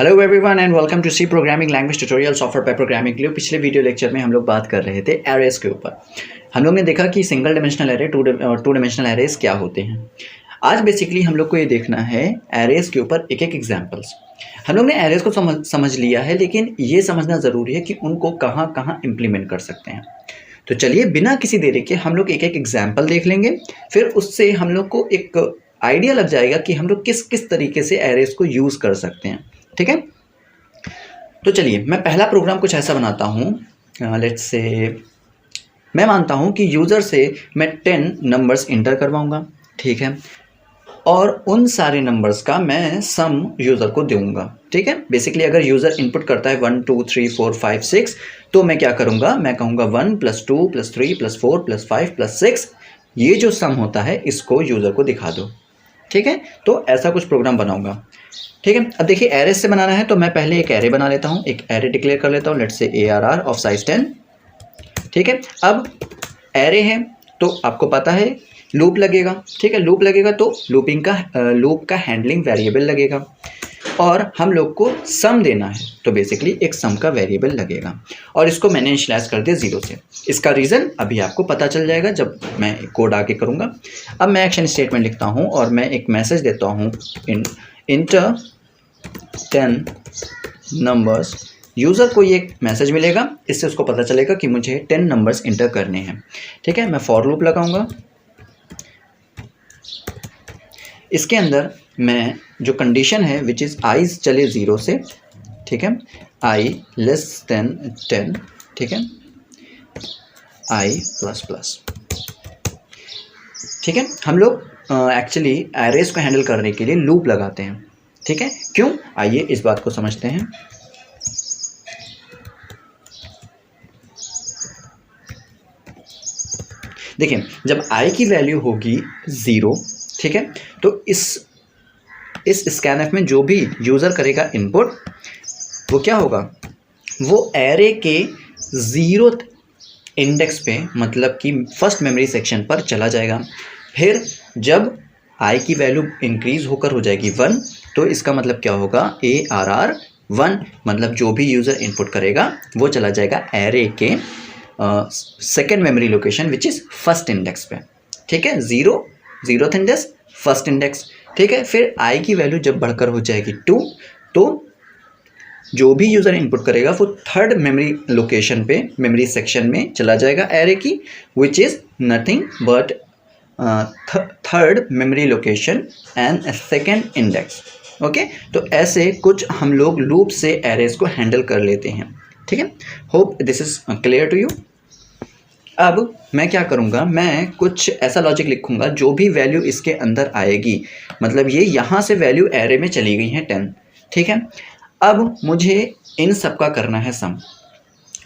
Hello everyone and welcome to C programming language tutorial software पे programming के लिए। पिछले वीडियो लेक्चर में हम लोग बात कर रहे थे एरेस के ऊपर। हम लोग ने देखा कि single dimensional array, two dimensional arrays क्या होते हैं। आज बेसिकली हम लोग को ये देखना है एरेस के ऊपर एक एक एग्जांपल्स। हम लोग ने एरेस को समझ लिया है, लेकिन ये समझना ज़रूरी है कि उनको कहाँ कहाँ इम्प्लीमेंट कर सकते हैं। तो चलिए बिना किसी देरी के हम लोग एक एक एग्जाम्पल देख लेंगे, फिर उससे हम लोग को एक आइडिया लग जाएगा कि हम लोग किस किस तरीके से एरेस को यूज़ कर सकते हैं। ठीक है, तो चलिए मैं पहला प्रोग्राम कुछ ऐसा बनाता हूँ। लेट्स से मैं मानता हूँ कि यूज़र से मैं 10 नंबर्स इंटर करवाऊँगा। ठीक है, और उन सारे नंबर्स का मैं सम यूज़र को दूंगा। ठीक है, बेसिकली अगर यूज़र इनपुट करता है 1 2 3 4 5 6, तो मैं क्या करूँगा, मैं कहूँगा 1 + 2 + 3 + 4 + 5 + 6, ये जो सम होता है इसको यूज़र को दिखा दो। ठीक है, तो ऐसा कुछ प्रोग्राम बनाऊँगा। ठीक है, अब देखिए एरेस से बनाना है तो मैं पहले एक एरे बना लेता हूँ, एक एरे डिक्लेयर कर लेता हूँ, let's say ARR of size 10। ठीक है, अब एरे है तो आपको पता है लूप लगेगा। ठीक है, लूप लगेगा तो लूप का हैंडलिंग वेरिएबल लगेगा, और हम लोग को सम देना है तो बेसिकली एक सम का वेरिएबल लगेगा, और इसको मैंने इनिशियलाइज कर दिया 0 से। इसका रीज़न अभी आपको पता चल जाएगा जब मैं कोड आगे करूँगा। अब मैं एक्शन स्टेटमेंट लिखता हूँ और मैं एक मैसेज देता हूँ, इंटर 10 नंबर्स। यूज़र को ये मैसेज मिलेगा, इससे उसको पता चलेगा कि मुझे 10 नंबर्स इंटर करने हैं। ठीक है, मैं फॉर लूप लगाऊंगा। इसके अंदर मैं जो कंडीशन है विच इज़ आई चले 0 से। ठीक है, i लेस देन 10। ठीक है, i++। ठीक है, हम लोग एक्चुअली एरेस को हैंडल करने के लिए लूप लगाते हैं। ठीक है, क्यों, आइए इस बात को समझते हैं। देखिए जब i की वैल्यू होगी 0, ठीक है, तो इस स्कैनफ में जो भी यूज़र करेगा इनपुट, वो क्या होगा, वो एरे के 0th इंडेक्स पे, मतलब कि फर्स्ट मेमोरी सेक्शन पर चला जाएगा। फिर जब i की वैल्यू इंक्रीज होकर हो जाएगी 1, तो इसका मतलब क्या होगा, ARR 1, मतलब जो भी यूज़र इनपुट करेगा वो चला जाएगा एरे के second memory location which is first index पे। ठीक है, 0th इंडेक्स, फर्स्ट इंडेक्स। ठीक है, फिर i की वैल्यू जब बढ़कर हो जाएगी 2, तो जो भी यूज़र इनपुट करेगा वो थर्ड मेमोरी लोकेशन पे, मेमोरी सेक्शन में चला जाएगा एरे की, which is nothing but third memory location and second index. Okay, तो ऐसे कुछ हम लोग लूप से एरेस को हैंडल कर लेते हैं। ठीक है, hope this is clear to you. अब मैं क्या करूँगा, मैं कुछ ऐसा लॉजिक लिखूँगा, जो भी वैल्यू इसके अंदर आएगी, मतलब ये यहाँ से वैल्यू एरे में चली गई है 10। ठीक है, अब मुझे इन सब का करना है सम।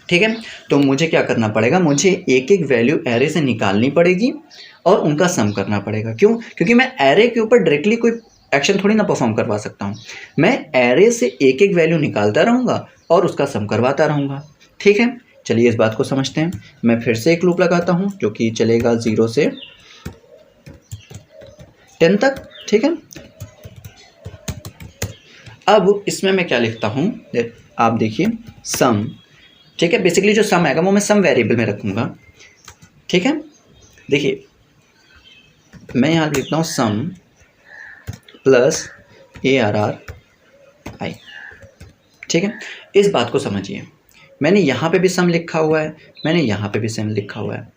ठीक है, तो मुझे क्या करना पड़ेगा, मुझे एक एक वैल्यू एरे से निकालनी पड़ेगी और उनका सम करना पड़ेगा। क्यों, क्योंकि मैं एरे के ऊपर डायरेक्टली कोई एक्शन थोड़ी ना परफॉर्म करवा सकता हूँ। मैं एरे से एक एक वैल्यू निकालता रहूँगा और उसका सम करवाता रहूँगा। ठीक है, चलिए इस बात को समझते हैं। मैं फिर से एक लूप लगाता हूँ जो कि चलेगा 0 से 10 तक। ठीक है, अब इसमें मैं क्या लिखता हूँ, आप देखिए सम। ठीक है, बेसिकली जो सम आएगा वो मैं सम वेरिएबल में रखूँगा। ठीक है, देखिए मैं यहाँ लिखता हूँ सम प्लस ARR i। ठीक है, इस बात को समझिए, मैंने यहाँ पे भी सम लिखा हुआ है, मैंने यहाँ पे भी सम लिखा हुआ है।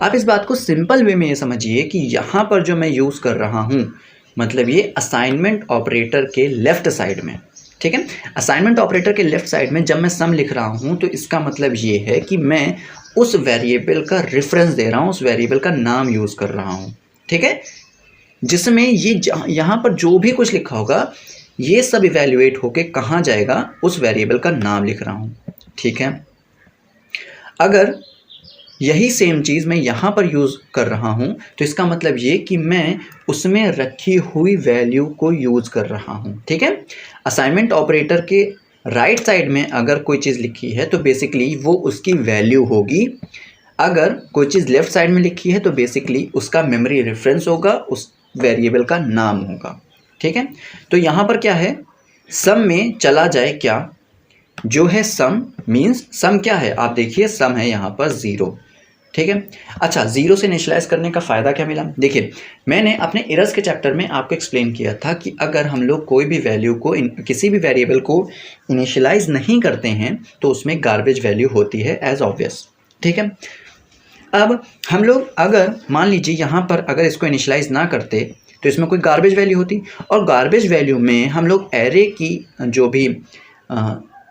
आप इस बात को सिंपल वे में ये समझिए कि यहाँ पर जो मैं यूज़ कर रहा हूँ, मतलब ये असाइनमेंट ऑपरेटर के लेफ़्ट साइड में। ठीक है, असाइनमेंट ऑपरेटर के लेफ़्ट साइड में जब मैं सम लिख रहा हूँ, तो इसका मतलब ये है कि मैं उस वेरिएबल का रेफरेंस दे रहा हूँ, उस वेरिएबल का नाम यूज़ कर रहा हूँ। ठीक है, जिसमें ये यहाँ पर जो भी कुछ लिखा होगा, ये सब इवैल्यूएट होके कहाँ जाएगा, उस वेरिएबल का नाम लिख रहा हूँ। ठीक है, अगर यही सेम चीज़ मैं यहाँ पर यूज़ कर रहा हूँ, तो इसका मतलब ये कि मैं उसमें रखी हुई वैल्यू को यूज़ कर रहा हूँ। ठीक है, असाइनमेंट ऑपरेटर के राइट साइड में अगर कोई चीज़ लिखी है तो बेसिकली वो उसकी वैल्यू होगी। अगर कोई चीज़ लेफ़्ट साइड में लिखी है तो बेसिकली उसका मेमोरी रेफरेंस होगा, उस वेरिएबल का नाम होगा। ठीक है, तो यहाँ पर क्या है, सम में चला जाए क्या, जो है सम मीन्स सम क्या है, आप देखिए सम है यहाँ पर 0, ठीक है। अच्छा, 0 से इनिशियलाइज करने का फ़ायदा क्या मिला, देखिए मैंने अपने इरर्स के चैप्टर में आपको एक्सप्लेन किया था कि अगर हम लोग कोई भी वैल्यू को किसी भी वेरिएबल को इनिशियलाइज नहीं करते हैं तो उसमें गार्बेज वैल्यू होती है एज ऑब्वियस, ठीक है। अब हम लोग अगर मान लीजिए यहाँ पर अगर इसको इनिशियलाइज ना करते तो इसमें कोई गार्बेज वैल्यू होती, और गार्बेज वैल्यू में हम लोग एरे की जो भी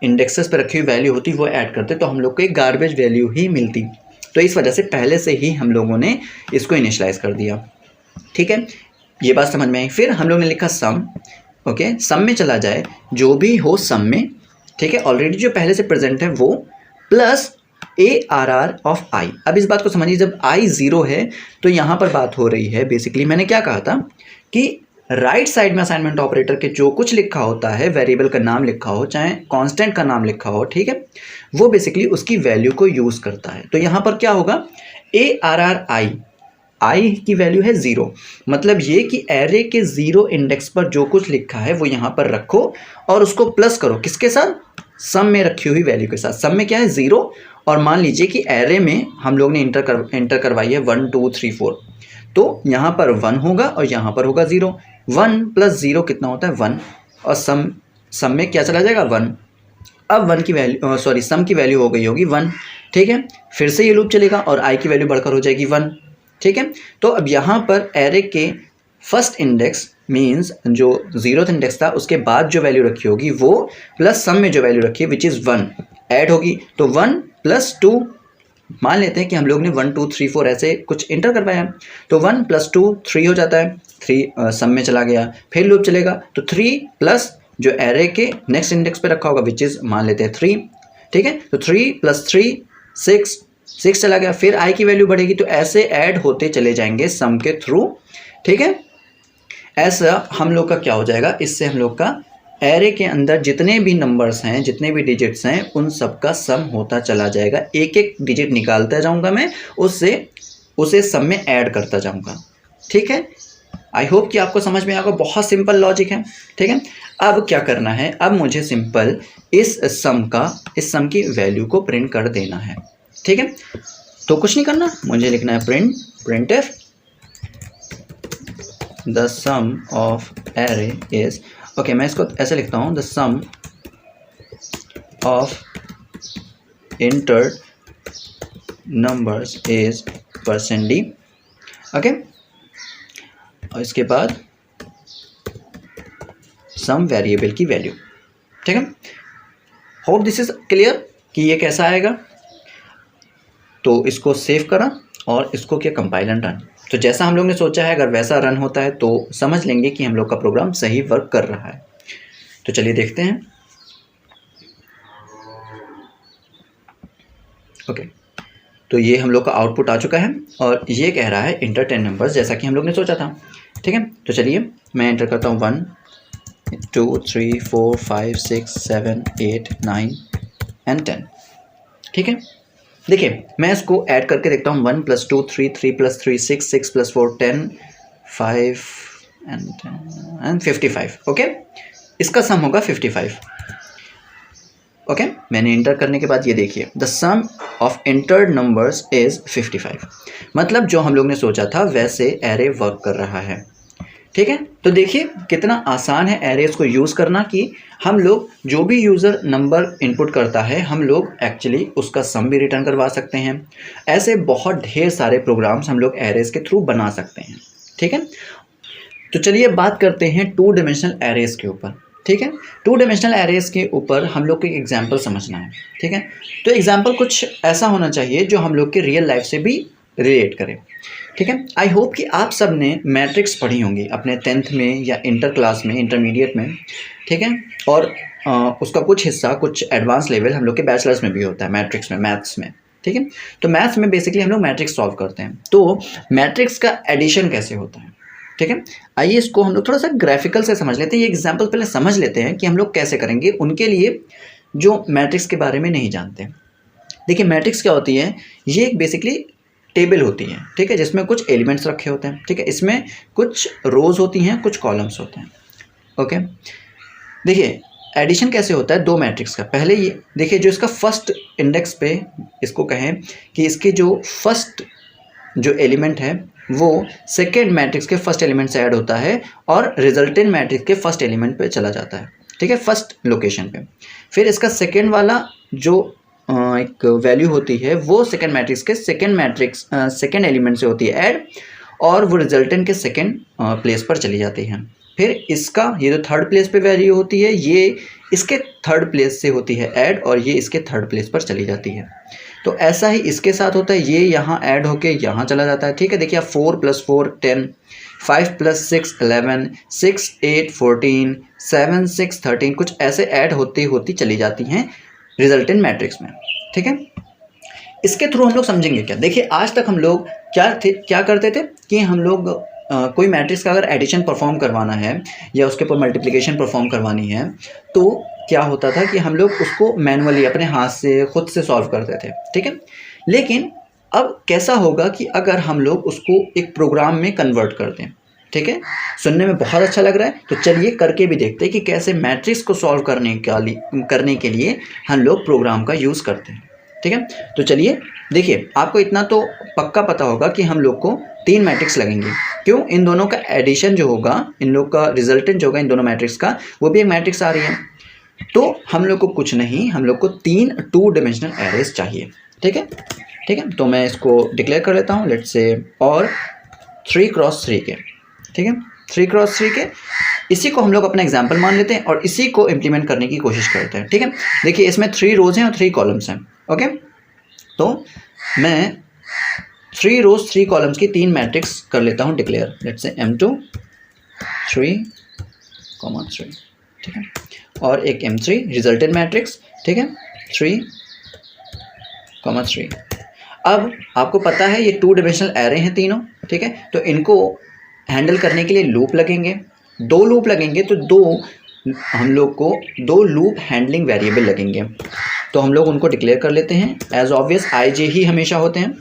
इंडेक्सेस पर रखी हुई वैल्यू होती वो ऐड करते तो हम लोग को एक गार्बेज वैल्यू ही मिलती। तो इस वजह से पहले से ही हम लोगों ने इसको इनिशियलाइज कर दिया, ठीक है। ये बात समझ में आई। फिर हम लोग ने लिखा सम, ओके, सम में चला जाए जो भी हो सम में, ठीक है, ऑलरेडी जो पहले से प्रेजेंट है वो, प्लस ARR ऑफ आई। अब इस बात को समझिए, जब आई 0 है तो यहाँ पर बात हो रही है बेसिकली, मैंने क्या कहा था कि राइट साइड में असाइनमेंट ऑपरेटर के जो कुछ लिखा होता है, वेरिएबल का नाम लिखा हो चाहे कांस्टेंट का नाम लिखा हो, ठीक है, वो बेसिकली उसकी वैल्यू को यूज़ करता है। तो यहाँ पर क्या होगा, ARR आई की वैल्यू है 0, मतलब ये कि एरे के 0 इंडेक्स पर जो कुछ लिखा है वो यहाँ पर रखो और उसको प्लस करो किसके साथ, सम में रखी हुई वैल्यू के साथ। सम में क्या है 0, और मान लीजिए कि एरे में हम लोग ने इंटर करवाई है 1 2 3 4, तो यहाँ पर 1 होगा और यहाँ पर होगा 0। 1 प्लस 0 कितना होता है 1, और सम में क्या चला जाएगा 1। अब 1 की वैल्यू सम की वैल्यू हो गई होगी 1, ठीक है। फिर से ये लूप चलेगा और आई की वैल्यू बढ़कर हो जाएगी 1, ठीक है। तो अब यहाँ पर एरे के फर्स्ट इंडेक्स मीन्स जो 0th इंडेक्स था उसके बाद जो वैल्यू रखी होगी वो प्लस सम में जो वैल्यू रखी है विच इज़ 1 ऐड होगी, तो 1 प्लस 2, मान लेते हैं कि हम लोग ने 1 2 3 4 ऐसे कुछ इंटर करवाया, तो 1 प्लस 2 3 हो जाता है, 3 सम में चला गया, फिर लूप चलेगा तो 3 प्लस जो एरे के नेक्स्ट इंडेक्स पे रखा होगा विच इज़ मान लेते हैं 3, ठीक है। तो 3 प्लस 3 6 चला गया, फिर आई की वैल्यू बढ़ेगी, तो ऐसे ऐड होते चले जाएंगे सम के थ्रू, ठीक है। ऐसा हम लोग का क्या हो जाएगा, इससे हम लोग का एरे के अंदर जितने भी नंबर्स हैं, जितने भी डिजिट्स हैं, उन सब का सम होता चला जाएगा। एक एक डिजिट निकालता जाऊंगा मैं, उससे उसे सम में ऐड करता जाऊंगा, ठीक है। आई होप कि आपको समझ में आएगा, बहुत सिंपल लॉजिक है, ठीक है। अब क्या करना है, अब मुझे सिंपल इस सम की वैल्यू को प्रिंट कर देना है, ठीक है। तो कुछ नहीं करना, मुझे लिखना है printf the sum of array is, okay, मैं इसको ऐसे लिखता हूँ, the sum of entered numbers is %d, okay. और इसके बाद सम वेरिएबल की वैल्यू, ठीक है। होप दिस इज क्लियर कि ये कैसा आएगा। तो इसको सेव करा और इसको किया कंपाइल एंड रन, तो जैसा हम लोग ने सोचा है अगर वैसा रन होता है तो समझ लेंगे कि हम लोग का प्रोग्राम सही वर्क कर रहा है। तो चलिए देखते हैं, ओके। तो ये हम लोग का आउटपुट आ चुका है और ये कह रहा है इंटर 10 नंबर्स, जैसा कि हम लोग ने सोचा था, ठीक है। तो चलिए मैं एंटर करता हूँ 1 2 3 4 5 6 7 8 9 एंड 10, ठीक है। देखिए मैं इसको ऐड करके देखता हूँ, 1 + 2 3 3 + 3 6 6 + 4 10 5 एंड 55, ओके। इसका सम होगा 55, ओके। मैंने इंटर करने के बाद ये देखिए, the sum of entered numbers is 55, मतलब जो हम लोग ने सोचा था वैसे एरे वर्क कर रहा है, ठीक है। तो देखिए कितना आसान है एरेज को यूज़ करना, कि हम लोग जो भी यूज़र नंबर इनपुट करता है हम लोग एक्चुअली उसका सम भी रिटर्न करवा सकते हैं। ऐसे बहुत ढेर सारे प्रोग्राम्स हम लोग एरेज के थ्रू बना सकते हैं, ठीक है। तो चलिए बात करते हैं 2 डायमेंशनल एरेज के ऊपर, ठीक है। 2 डायमेंशनल एरेज के ऊपर हम लोग को एक एग्जाम्पल समझना है, ठीक है। तो एग्जाम्पल कुछ ऐसा होना चाहिए जो हम लोग के रियल लाइफ से भी रिलेट करे, ठीक है। आई होप कि आप सब ने मैट्रिक्स पढ़ी होंगी अपने 10th में या इंटर क्लास में, इंटरमीडिएट में, ठीक है। और उसका कुछ हिस्सा, कुछ एडवांस लेवल हम लोग के बैचलर्स में भी होता है, मैट्रिक्स में, मैथ्स में, ठीक है। तो मैथ्स में बेसिकली हम लोग मैट्रिक्स सॉल्व करते हैं। तो मैट्रिक्स का एडिशन कैसे होता है, ठीक है। आइए इसको हम लोग थोड़ा सा ग्राफिकल से समझ लेते हैं। ये एग्जाम्पल पहले समझ लेते हैं कि हम लोग कैसे करेंगे, उनके लिए जो मैट्रिक्स के बारे में नहीं जानते। देखिए मैट्रिक्स क्या होती है, ये एक बेसिकली टेबल होती है, ठीक है, जिसमें कुछ एलिमेंट्स रखे होते हैं, ठीक है। इसमें कुछ रोज होती हैं, कुछ कॉलम्स होते हैं, ओके। देखिए एडिशन कैसे होता है दो मैट्रिक्स का। पहले ये देखिए, जो इसका फर्स्ट इंडेक्स पे इसको कहें कि इसके जो फर्स्ट जो एलिमेंट है वो सेकेंड मैट्रिक्स के फर्स्ट एलिमेंट से ऐड होता है और रिजल्टेंट मैट्रिक्स के फर्स्ट एलिमेंट पे चला जाता है, ठीक है, फर्स्ट लोकेशन पे। फिर इसका सेकेंड वाला जो एक वैल्यू होती है वो सेकेंड मैट्रिक्स के सेकेंड एलिमेंट से होती है ऐड, और वो रिजल्टेंट के सेकेंड प्लेस पर चली जाती है। फिर इसका ये जो थर्ड प्लेस पे वैल्यू होती है ये इसके थर्ड प्लेस से होती है ऐड, और ये इसके थर्ड प्लेस पर चली जाती है। तो ऐसा ही इसके साथ होता है, ये यहाँ ऐड होके यहाँ चला जाता है, ठीक है। देखिए, 4 + 4 10, 5 + 6 11, 6 8 14, 7 6 13, कुछ ऐसे ऐड होती होती चली जाती हैं रिजल्टेंट मैट्रिक्स में, ठीक है। इसके थ्रू हम लोग समझेंगे क्या। देखिए, आज तक हम लोग क्या करते थे कि हम लोग कोई मैट्रिक्स का अगर एडिशन परफॉर्म करवाना है या उसके ऊपर मल्टीप्लिकेशन परफॉर्म करवानी है तो क्या होता था कि हम लोग उसको मैनुअली अपने हाथ से खुद से सॉल्व करते थे, ठीक है। लेकिन अब कैसा होगा कि अगर हम लोग उसको एक प्रोग्राम में कन्वर्ट कर दें, ठीक है। सुनने में बहुत अच्छा लग रहा है, तो चलिए करके भी देखते हैं कि कैसे मैट्रिक्स को सॉल्व करने के लिए हम लोग प्रोग्राम का यूज़ करते हैं, ठीक है। तो चलिए देखिए, आपको इतना तो पक्का पता होगा कि हम लोग को 3 मैट्रिक्स लगेंगे। क्यों? इन दोनों का एडिशन जो होगा, इन लोग का रिजल्टेंट जो होगा इन दोनों मैट्रिक्स का, वो भी एक मैट्रिक्स आ रही है। तो हम लोग को कुछ नहीं, हम लोग को 3 2 डायमेंशनल एरेज चाहिए, ठीक है, ठीक है। तो मैं इसको डिक्लेयर कर लेता हूँ, लेट्स से और 3 × 3 के, ठीक है, 3 × 3 के। इसी को हम लोग अपना एग्जाम्पल मान लेते हैं और इसी को इम्प्लीमेंट करने की कोशिश करते हैं, ठीक है। देखिए, इसमें 3 रोज हैं और 3 कॉलम्स हैं, ओके। तो मैं 3 रोज 3 कॉलम्स की 3 मैट्रिक्स कर लेता हूँ डिक्लेयर, लेट्स से M2 3, 3, ठीक है, और एक M3 रिजल्टेंट मैट्रिक्स, ठीक है, 3, 3। अब आपको पता है ये 2 डायमेंशनल एरे हैं तीनों, ठीक है। तो इनको हैंडल करने के लिए लूप लगेंगे, 2 लूप लगेंगे, तो हम लोग को 2 लूप हैंडलिंग वेरिएबल लगेंगे। तो हम लोग उनको डिक्लेयर कर लेते हैं। एज ऑब्वियस IJ ही हमेशा होते हैं,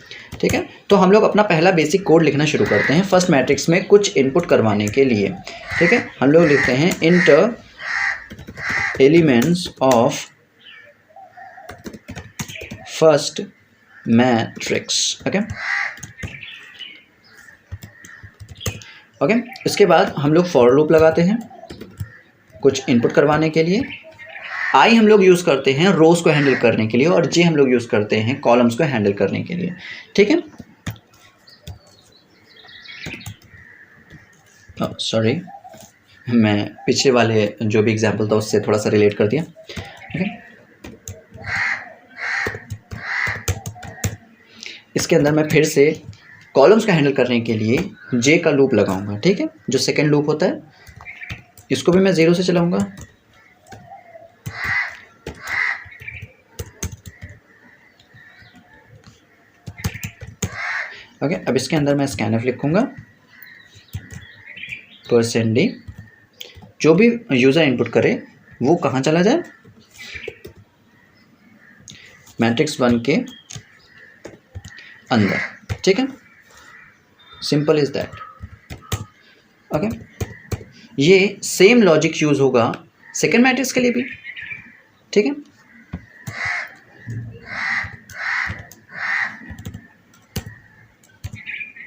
ठीक है। तो हम लोग अपना पहला बेसिक कोड लिखना शुरू करते हैं फर्स्ट मैट्रिक्स में कुछ इनपुट करवाने के लिए, ठीक है। हम लोग लिखते हैं inter elements of first matrix, okay okay. इसके बाद हम लोग फॉर लूप लगाते हैं कुछ इनपुट करवाने के लिए। I हम लोग यूज़ करते हैं रोज़ को हैंडल करने के लिए, और J हम लोग यूज़ करते हैं कॉलम्स को हैंडल करने के लिए, ठीक है। सॉरी, मैं पिछले वाले जो भी एग्जाम्पल था उससे थोड़ा सा रिलेट कर दिया, ठीक है। इसके अंदर मैं फिर से कॉलम्स का हैंडल करने के लिए J का लूप लगाऊंगा, ठीक है। जो सेकेंड लूप होता है इसको भी मैं 0 से चलाऊंगा, ओके। अब इसके अंदर मैं स्कैनफ लिखूंगा %d, जो भी यूज़र इनपुट करे वो कहाँ चला जाए, मैट्रिक्स 1 के अंदर, ठीक है। Simple is that, okay. ये सेम लॉजिक यूज़ होगा सेकेंड मैट्रिक्स के लिए भी, ठीक है।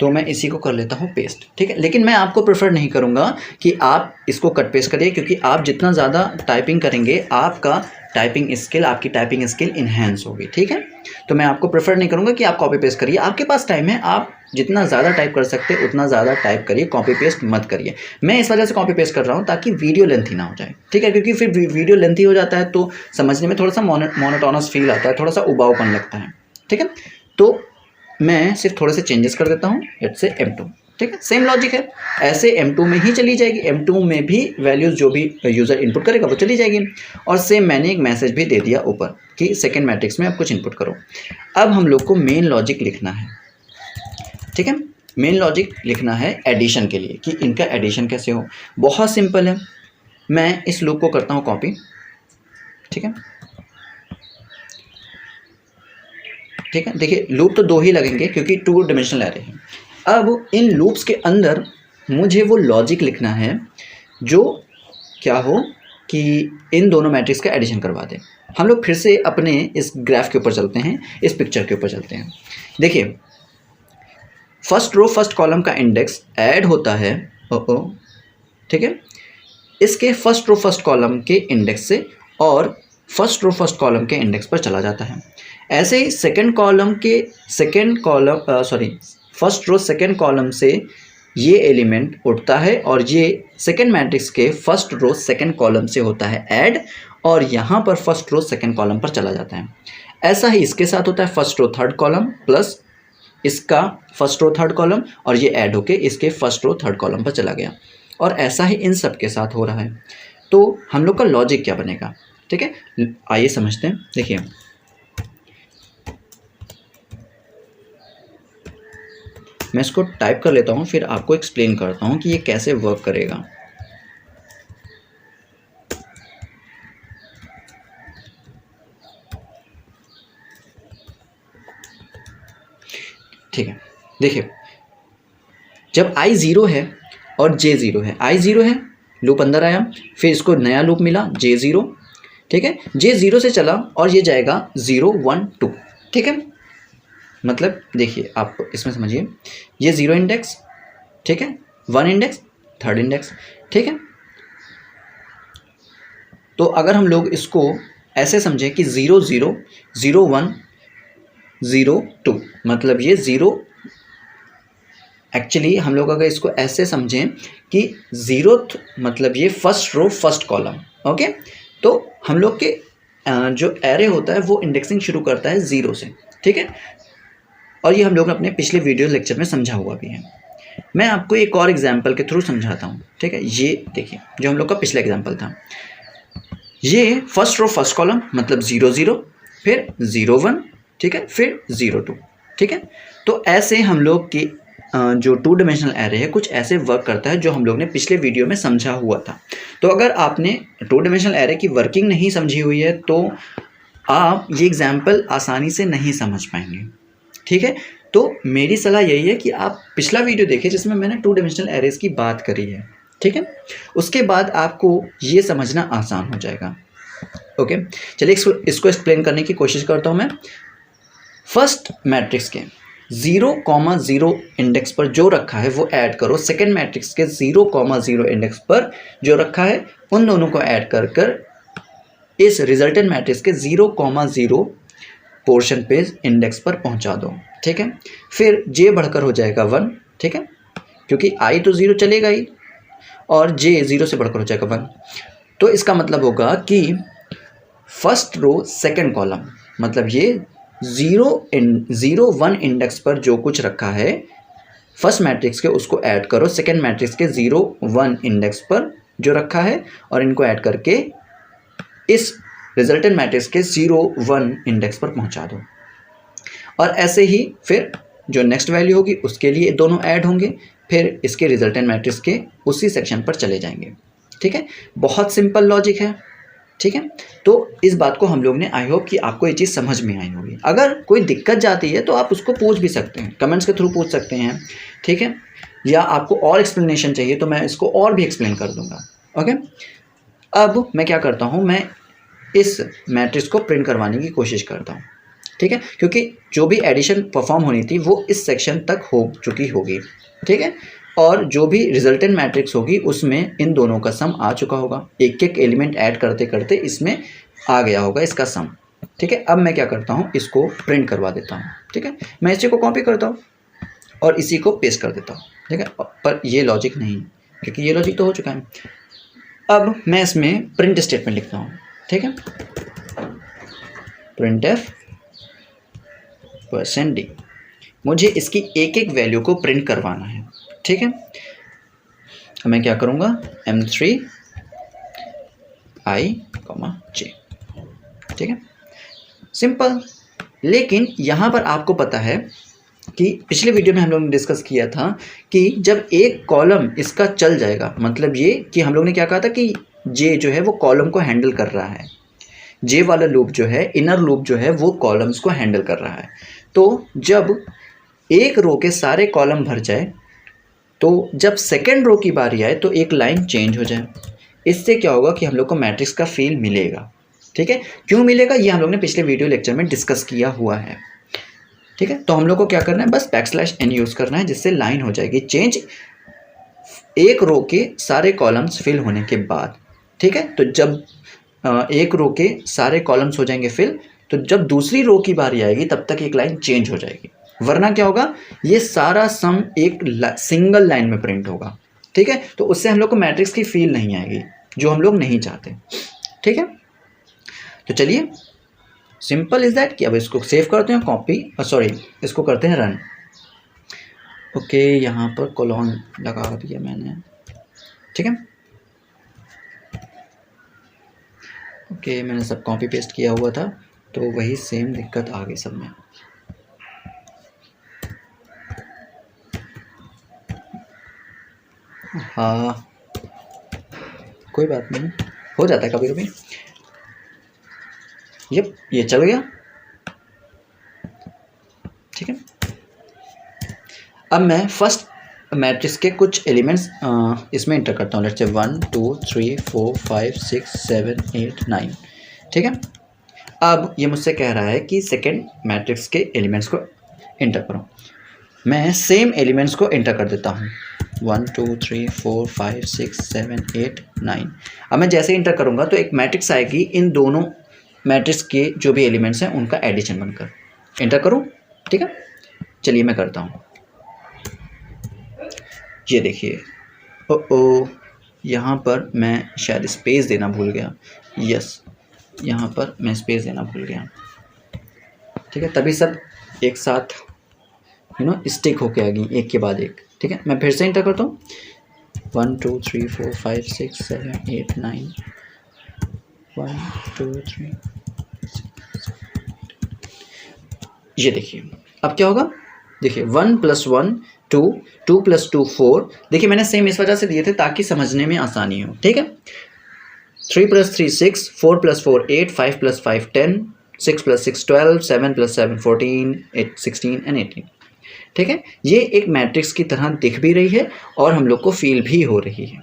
तो मैं इसी को कर लेता हूँ पेस्ट, ठीक है। लेकिन मैं आपको प्रेफर नहीं करूँगा कि आप इसको कट पेस्ट करिए, क्योंकि आप जितना ज़्यादा टाइपिंग करेंगे आपका टाइपिंग स्किल, आपकी टाइपिंग स्किल इन्हेंस होगी, ठीक है। तो मैं आपको प्रेफर नहीं करूँगा कि आप कॉपी पेस्ट करिए। आपके पास टाइम है, आप जितना ज़्यादा टाइप कर सकते हैं उतना ज़्यादा टाइप करिए, कॉपी पेस्ट मत करिए। मैं इस वजह से कॉपी पेस्ट कर रहा हूँ ताकि वीडियो लेंथी ना हो जाए, ठीक है। क्योंकि फिर वीडियो लेंथी हो जाता है तो समझने में थोड़ा सा मोनोटोनस फील आता है, थोड़ा सा उबाऊपन लगता है, ठीक है। तो मैं सिर्फ थोड़े से चेंजेस कर देता हूँ, लेट्स से M2, ठीक है। सेम लॉजिक है, ऐसे M2 में ही चली जाएगी, M2 में भी वैल्यूज़ जो भी यूज़र इनपुट करेगा वो चली जाएगी। और सेम मैंने एक मैसेज भी दे दिया ऊपर कि सेकेंड मैट्रिक्स में आप कुछ इनपुट करो। अब हम लोग को मेन लॉजिक लिखना है, ठीक है। मेन लॉजिक लिखना है एडिशन के लिए कि इनका एडिशन कैसे हो। बहुत सिंपल है, मैं इस लूप को करता हूँ कॉपी, ठीक है, ठीक है। देखिए, लूप तो 2 ही लगेंगे क्योंकि 2 डायमेंशनल एरे हैं। अब इन लूप्स के अंदर मुझे वो लॉजिक लिखना है जो क्या हो कि इन दोनों मैट्रिक्स का एडिशन करवा दें। हम लोग फिर से अपने इस ग्राफ के ऊपर चलते हैं, इस पिक्चर के ऊपर चलते हैं। देखिए, फर्स्ट रो फर्स्ट कॉलम का इंडेक्स ऐड होता है, ठीक है, इसके फर्स्ट रो फर्स्ट कॉलम के इंडेक्स से और फर्स्ट रो फर्स्ट कॉलम के इंडेक्स पर चला जाता है। ऐसे ही फर्स्ट रो सेकेंड कॉलम से ये एलिमेंट उठता है और ये सेकेंड मैट्रिक्स के फर्स्ट रो सेकेंड कॉलम से होता है ऐड और यहाँ पर फर्स्ट रो सेकेंड कॉलम पर चला जाता है। ऐसा ही इसके साथ होता है, first row third column plus इसका फर्स्ट रो थर्ड कॉलम और ये ऐड होके इसके फर्स्ट रो थर्ड कॉलम पर चला गया। और ऐसा ही इन सब के साथ हो रहा है। तो हम लोग का लॉजिक क्या बनेगा, ठीक है, आइए समझते हैं। देखिए, मैं इसको टाइप कर लेता हूँ, फिर आपको एक्सप्लेन करता हूँ कि ये कैसे वर्क करेगा। ठीक है, देखिए, जब i 0 है और j 0 है, i 0 है, लूप अंदर आया, फिर इसको नया लूप मिला j 0, ठीक है, j 0 से चला और ये जाएगा 0 1 2, ठीक है। मतलब देखिए, आप इसमें समझिए, ये 0 इंडेक्स, ठीक है, 1 इंडेक्स, थर्ड इंडेक्स, ठीक है। तो अगर हम लोग इसको ऐसे समझें कि 0 0 0 1 0 2, मतलब ये 0, एक्चुअली हम लोग अगर इसको ऐसे समझें कि 0th मतलब ये first row first column, okay. तो हम लोग के जो एरे होता है वो इंडेक्सिंग शुरू करता है 0 से, ठीक है। और ये हम लोग अपने पिछले वीडियो लेक्चर में समझा हुआ भी है। मैं आपको एक और एग्जांपल के थ्रू समझाता हूँ, ठीक है। ये देखिए, जो हम लोग का पिछला एग्जांपल था, ये फर्स्ट रो फर्स्ट कॉलम मतलब 0 0, फिर 0 1, ठीक है, फिर 0 2, ठीक है। तो ऐसे हम लोग की जो 2 डायमेंशनल एरे है कुछ ऐसे वर्क करता है, जो हम लोग ने पिछले वीडियो में समझा हुआ था। तो अगर आपने 2 डायमेंशनल एरे की वर्किंग नहीं समझी हुई है तो आप ये एग्जाम्पल आसानी से नहीं समझ पाएंगे, ठीक है। तो मेरी सलाह यही है कि आप पिछला वीडियो देखिए जिसमें मैंने 2 डायमेंशनल एरेज की बात करी है, ठीक है। उसके बाद आपको ये समझना आसान हो जाएगा, ओके। चलिए इसको एक्सप्लेन करने की कोशिश करता हूँ मैं। फर्स्ट मैट्रिक्स के 0,0 इंडेक्स पर जो रखा है वो ऐड करो सेकेंड मैट्रिक्स के 0,0 इंडेक्स पर जो रखा है, उन दोनों को ऐड कर कर इस रिजल्टेंट मैट्रिक्स के 0,0 पोर्शन पे इंडेक्स पर पहुंचा दो, ठीक है। फिर j बढ़कर हो जाएगा 1, ठीक है, क्योंकि i तो 0 चलेगा ही और j 0 से बढ़कर हो जाएगा 1। तो इसका मतलब होगा कि फर्स्ट रो सेकेंड कॉलम, मतलब ये 0 1 इंडेक्स पर जो कुछ रखा है फर्स्ट मैट्रिक्स के उसको ऐड करो सेकेंड मैट्रिक्स के 0 1 इंडेक्स पर जो रखा है और इनको ऐड करके इस रिजल्टेंट मैट्रिक्स के 0 1 इंडेक्स पर पहुंचा दो। और ऐसे ही फिर जो नेक्स्ट वैल्यू होगी उसके लिए दोनों ऐड होंगे, फिर इसके रिजल्टेंट मैट्रिक्स के उसी सेक्शन पर चले जाएंगे, ठीक है। बहुत सिंपल लॉजिक है, ठीक है। तो इस बात को हम लोग ने, आई होप कि आपको ये चीज़ समझ में आई होगी। अगर कोई दिक्कत जाती है तो आप उसको पूछ भी सकते हैं, कमेंट्स के थ्रू पूछ सकते हैं, ठीक है। या आपको और एक्सप्लेनेशन चाहिए तो मैं इसको और भी एक्सप्लेन कर दूंगा, ओके। अब मैं क्या करता हूँ, मैं इस मैट्रिक्स को प्रिंट करवाने की कोशिश करता हूँ, ठीक है, क्योंकि जो भी एडिशन परफॉर्म होनी थी वो इस सेक्शन तक हो चुकी होगी, ठीक है। और जो भी रिजल्टेंट मैट्रिक्स होगी उसमें इन दोनों का सम आ चुका होगा, एक एक एलिमेंट ऐड करते करते इसमें आ गया होगा इसका सम, ठीक है। अब मैं क्या करता हूँ, इसको प्रिंट करवा देता हूँ, ठीक है। मैं इसी को कॉपी करता हूँ और इसी को पेस्ट कर देता हूँ, ठीक है। पर ये लॉजिक नहीं, क्योंकि ये लॉजिक तो हो चुका है। अब मैं इसमें प्रिंट स्टेटमेंट लिखता हूँ, ठीक है, printf %d। मुझे इसकी एक एक वैल्यू को प्रिंट करवाना है, ठीक है। मैं क्या करूँगा, m3 i, j, ठीक है, सिंपल। लेकिन यहाँ पर आपको पता है कि पिछले वीडियो में हम लोग ने डिस्कस किया था कि जब एक कॉलम इसका चल जाएगा, मतलब ये कि हम लोग ने क्या कहा था कि j जो है वो कॉलम को हैंडल कर रहा है, j वाला लूप जो है, इनर लूप जो है वो कॉलम्स को हैंडल कर रहा है। तो जब एक रो के सारे कॉलम भर जाए, तो जब सेकेंड रो की बारी आए तो एक लाइन चेंज हो जाए, इससे क्या होगा कि हम लोग को मैट्रिक्स का फील मिलेगा। ठीक है, क्यों मिलेगा ये हम लोग ने पिछले वीडियो लेक्चर में डिस्कस किया हुआ है। ठीक है, तो हम लोग को क्या करना है, बस \n यूज़ करना है, जिससे लाइन हो जाएगी चेंज एक रो के सारे कॉलम्स फिल होने के बाद। ठीक है, तो जब एक रो के सारे कॉलम्स हो जाएंगे फिल, तो जब दूसरी रो की बारी आएगी तब तक एक लाइन चेंज हो जाएगी, वरना क्या होगा, ये सारा सम एक सिंगल लाइन में प्रिंट होगा। ठीक है, तो उससे हम लोग को मैट्रिक्स की फील नहीं आएगी, जो हम लोग नहीं चाहते। ठीक है, तो चलिए सिंपल इज दैट कि अब इसको सेव करते हैं, कॉपी सॉरी इसको करते हैं रन। ओके, यहाँ पर कोलोन लगा दिया मैंने। ठीक है, ओके, मैंने सब कॉपी पेस्ट किया हुआ था, तो वही सेम दिक्कत आ गई सब में। हाँ, कोई बात नहीं, हो जाता है कभी कभी। ये चल गया। ठीक है, अब मैं फर्स्ट मैट्रिक्स के कुछ एलिमेंट्स इसमें इंटर करता हूँ। Let's say 1 2 3 4 5 6 7 8 9। ठीक है, अब ये मुझसे कह रहा है कि सेकेंड मैट्रिक्स के एलिमेंट्स को इंटर करो। मैं सेम एलिमेंट्स को इंटर कर देता हूँ, 1 2 3 4 5 6 7 8 9। अब मैं जैसे इंटर करूँगा तो एक मैट्रिक्स आएगी, इन दोनों मैट्रिक्स के जो भी एलिमेंट्स हैं उनका एडिशन बनकर। इंटर करूँ? ठीक है, चलिए मैं करता हूँ। ये देखिए, ओ यहाँ पर मैं शायद स्पेस देना भूल गया। यस, यहाँ पर मैं स्पेस देना भूल गया। ठीक है, तभी सब एक साथ स्टिक होके आ गई एक के बाद एक। ठीक है, मैं फिर से इंटर करता हूँ, 1 2 3 4 5 6 7 8 9 1 2 3। ये देखिए अब क्या होगा, देखिए 1 + 1 2 2 + 2 4। देखिए मैंने सेम इस वजह से दिए थे ताकि समझने में आसानी हो। ठीक है, 3 + 3 6 4 + 4 8 5 + 5 10 6 + 6 12 7 + 7 14 8 16 and 18। ठीक है, ये एक मैट्रिक्स की तरह दिख भी रही है और हम लोग को फील भी हो रही है।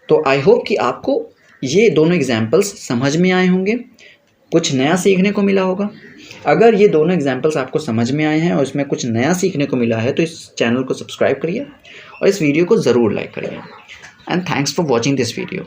तो आई होप कि आपको ये दोनों एग्जाम्पल्स समझ में आए होंगे, कुछ नया सीखने को मिला होगा। अगर ये दोनों एग्जाम्पल्स आपको समझ में आए हैं और इसमें कुछ नया सीखने को मिला है तो इस चैनल को सब्सक्राइब करिए और इस वीडियो को ज़रूर लाइक करिए। And thanks for watching this video.